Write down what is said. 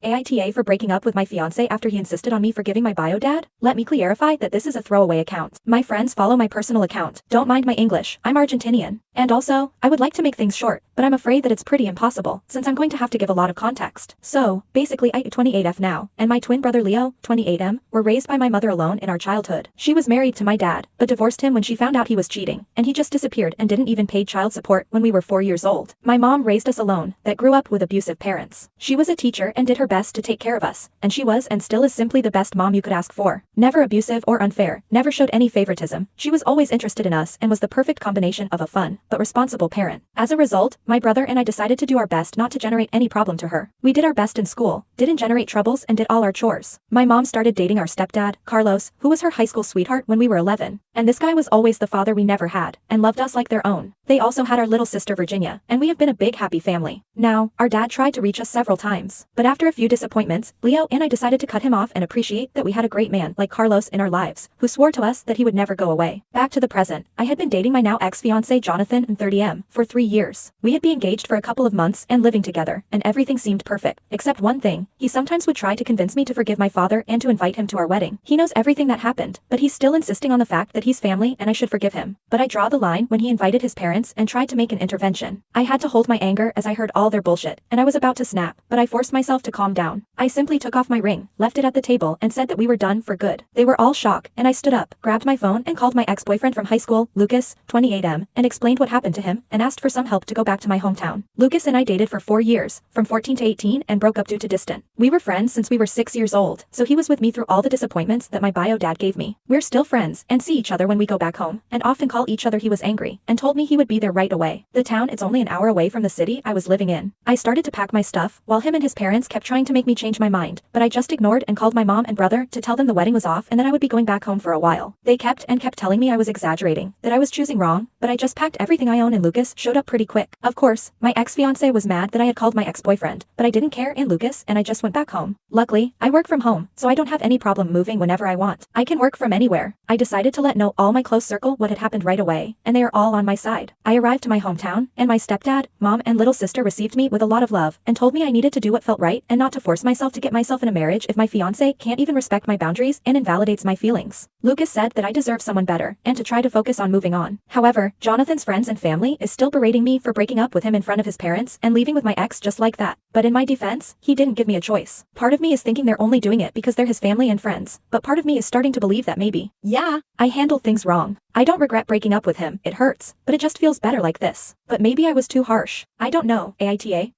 AITA for breaking up with my fiancé after he insisted on me forgiving my bio dad? Let me clarify that this is a throwaway account. My friends follow my personal account. Don't mind my English, I'm Argentinian. And also, I would like to make things short, but I'm afraid that it's pretty impossible, since I'm going to have to give a lot of context. So, basically I 28F now, and my twin brother Leo, 28M, were raised by my mother alone in our childhood. She was married to my dad, but divorced him when she found out he was cheating, and he just disappeared and didn't even pay child support when we were 4 years old. My mom raised us alone, that grew up with abusive parents. She was a teacher and did her best to take care of us, and she was and still is simply the best mom you could ask for. Never abusive or unfair, never showed any favoritism. She was always interested in us and was the perfect combination of a fun, but responsible parent. As a result, my brother and I decided to do our best not to generate any problem to her. We did our best in school, didn't generate troubles, and did all our chores. My mom started dating our stepdad, Carlos, who was her high school sweetheart when we were 11. And this guy was always the father we never had, and loved us like their own. They also had our little sister Virginia, and we have been a big happy family. Now, our dad tried to reach us several times, but after a few disappointments, Leo and I decided to cut him off and appreciate that we had a great man like Carlos in our lives, who swore to us that he would never go away. Back to the present, I had been dating my now ex-fiancé Jonathan and 30M for 3 years. We had been engaged for a couple of months and living together, and everything seemed perfect, except one thing. He sometimes would try to convince me to forgive my father and to invite him to our wedding. He knows everything that happened, but he's still insisting on the fact that he's family and I should forgive him. But I draw the line when he invited his parents and tried to make an intervention. I had to hold my anger as I heard all their bullshit, and I was about to snap, but I forced myself to calm down. I simply took off my ring, left it at the table, and said that we were done for good. They were all shocked, and I stood up, grabbed my phone and called my ex-boyfriend from high school, Lucas, 28M, and explained what happened to him, and asked for some help to go back to my hometown. Lucas and I dated for 4 years, from 14 to 18, and broke up due to distance. We were friends since we were 6 years old, so he was with me through all the disappointments that my bio dad gave me. We're still friends, and see each other when we go back home, and often call each other. He was angry, and told me he would be there right away. The town is only an hour away from the city I was living in. I started to pack my stuff, while him and his parents kept trying to make me change my mind, but I just ignored and called my mom and brother to tell them the wedding was off and that I would be going back home for a while. They kept telling me I was exaggerating, that I was choosing wrong, but I just packed everything I own and Lucas showed up pretty quick. Of course, my ex-fiancé was mad that I had called my ex-boyfriend, but I didn't care and Lucas and I just went back home. Luckily, I work from home, so I don't have any problem moving whenever I want. I can work from anywhere. I decided to let know all my close circle what had happened right away, and they are all on my side. I arrived to my hometown, and my stepdad, mom, and little sister received me with a lot of love, and told me I needed to do what felt right and not to force myself to get myself in a marriage if my fiancé can't even respect my boundaries and invalidates my feelings. Lucas said that I deserve someone better, and to try to focus on moving on. However, Jonathan's friends and family is still berating me for breaking up with him in front of his parents and leaving with my ex just like that. But in my defense, he didn't give me a choice. Part of me is thinking they're only doing it because they're his family and friends, but part of me is starting to believe that maybe, yeah, I handled things wrong. I don't regret breaking up with him, it hurts, but it just feels better like this. But maybe I was too harsh. I don't know, AITA.